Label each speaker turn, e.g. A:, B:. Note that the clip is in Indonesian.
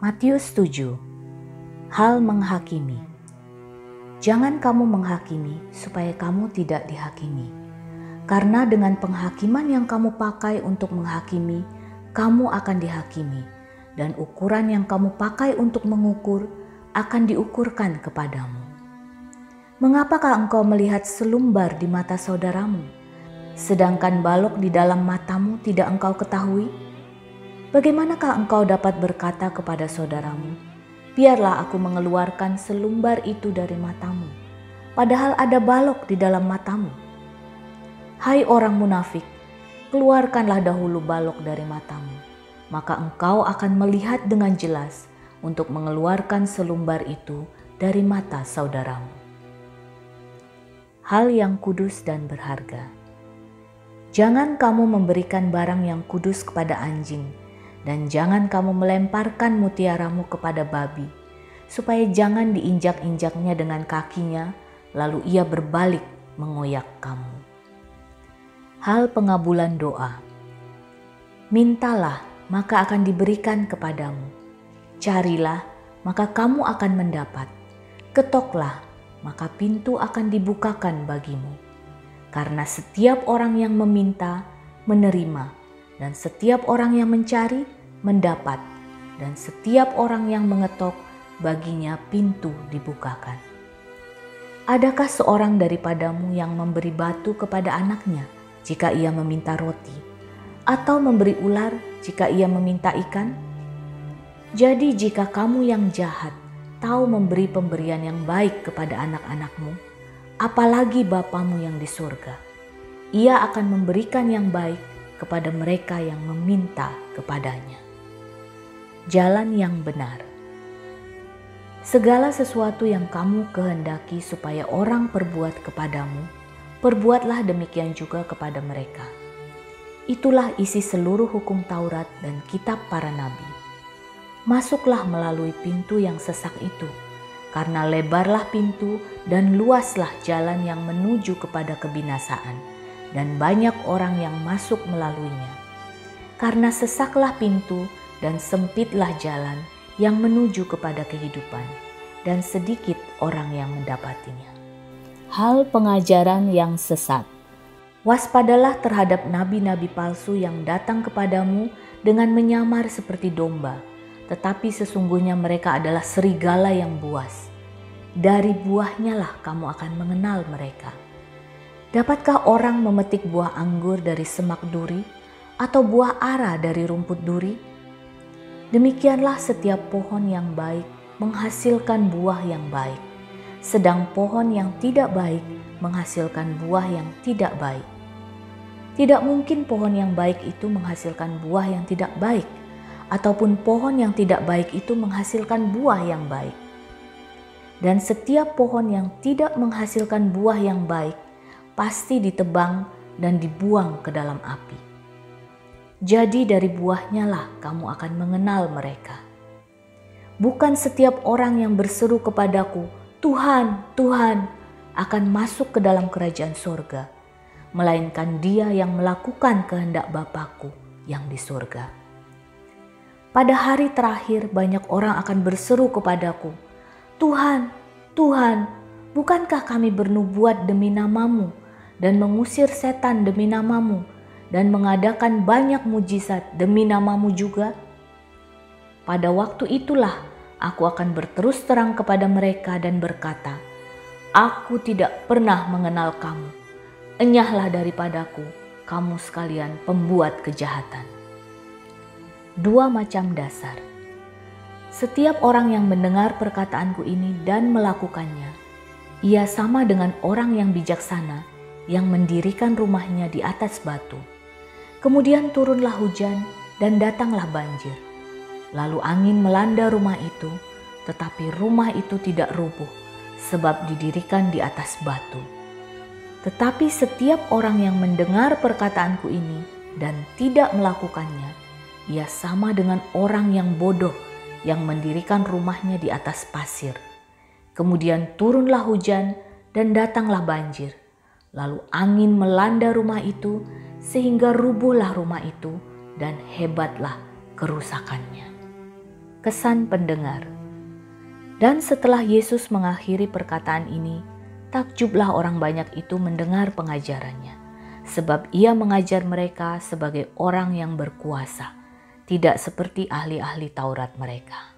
A: Matius 7. Hal menghakimi. Jangan kamu menghakimi supaya kamu tidak dihakimi. Karena dengan penghakiman yang kamu pakai untuk menghakimi, kamu akan dihakimi. Dan ukuran yang kamu pakai untuk mengukur akan diukurkan kepadamu. Mengapakah engkau melihat selumbar di mata saudaramu, sedangkan balok di dalam matamu tidak engkau ketahui? Bagaimanakah engkau dapat berkata kepada saudaramu, biarlah aku mengeluarkan selumbar itu dari matamu, padahal ada balok di dalam matamu? Hai orang munafik, keluarkanlah dahulu balok dari matamu, maka engkau akan melihat dengan jelas untuk mengeluarkan selumbar itu dari mata saudaramu. Hal yang kudus dan berharga. Jangan kamu memberikan barang yang kudus kepada anjing, dan jangan kamu melemparkan mutiaramu kepada babi, supaya jangan diinjak-injaknya dengan kakinya, lalu ia berbalik mengoyak kamu. Hal pengabulan doa. Mintalah, maka akan diberikan kepadamu. Carilah, maka kamu akan mendapat. Ketoklah, maka pintu akan dibukakan bagimu. Karena setiap orang yang meminta, menerima. Dan setiap orang yang mencari, mendapat. Dan setiap orang yang mengetok, baginya pintu dibukakan. Adakah seorang daripadamu yang memberi batu kepada anaknya jika ia meminta roti? Atau memberi ular jika ia meminta ikan? Jadi jika kamu yang jahat tahu memberi pemberian yang baik kepada anak-anakmu, apalagi Bapamu yang di surga, Ia akan memberikan yang baik kepada mereka yang meminta kepadanya. Jalan yang benar. Segala sesuatu yang kamu kehendaki supaya orang perbuat kepadamu, perbuatlah demikian juga kepada mereka. Itulah isi seluruh hukum Taurat dan kitab para nabi. Masuklah melalui pintu yang sesak itu, karena lebarlah pintu dan luaslah jalan yang menuju kepada kebinasaan, dan banyak orang yang masuk melaluinya. Karena sesaklah pintu dan sempitlah jalan yang menuju kepada kehidupan, dan sedikit orang yang mendapatinya. Hal pengajaran yang sesat. Waspadalah terhadap nabi-nabi palsu yang datang kepadamu dengan menyamar seperti domba, tetapi sesungguhnya mereka adalah serigala yang buas. Dari buahnya lah kamu akan mengenal mereka. Dapatkah orang memetik buah anggur dari semak duri atau buah ara dari rumput duri? Demikianlah setiap pohon yang baik menghasilkan buah yang baik, sedang pohon yang tidak baik menghasilkan buah yang tidak baik. Tidak mungkin pohon yang baik itu menghasilkan buah yang tidak baik, ataupun pohon yang tidak baik itu menghasilkan buah yang baik. Dan setiap pohon yang tidak menghasilkan buah yang baik pasti ditebang dan dibuang ke dalam api. Jadi dari buahnya lah kamu akan mengenal mereka. Bukan setiap orang yang berseru kepadaku, Tuhan, Tuhan, akan masuk ke dalam kerajaan sorga, melainkan dia yang melakukan kehendak Bapa-Ku yang di surga. Pada hari terakhir banyak orang akan berseru kepadaku, Tuhan, Tuhan, bukankah kami bernubuat demi nama-Mu dan mengusir setan demi nama-Mu dan mengadakan banyak mujizat demi nama-Mu juga? Pada waktu itulah aku akan berterus terang kepada mereka dan berkata, Aku tidak pernah mengenal kamu. Enyahlah daripadaku, kamu sekalian pembuat kejahatan. Dua macam dasar. Setiap orang yang mendengar perkataanku ini dan melakukannya, ia sama dengan orang yang bijaksana yang mendirikan rumahnya di atas batu. Kemudian turunlah hujan dan datanglah banjir. Lalu angin melanda rumah itu, tetapi rumah itu tidak rubuh sebab didirikan di atas batu. Tetapi setiap orang yang mendengar perkataanku ini dan tidak melakukannya, ia sama dengan orang yang bodoh yang mendirikan rumahnya di atas pasir. Kemudian turunlah hujan dan datanglah banjir. Lalu angin melanda rumah itu sehingga rubuhlah rumah itu dan hebatlah kerusakannya. Kesan pendengar. Dan setelah Yesus mengakhiri perkataan ini, takjublah orang banyak itu mendengar pengajarannya, sebab ia mengajar mereka sebagai orang yang berkuasa, tidak seperti ahli-ahli Taurat mereka.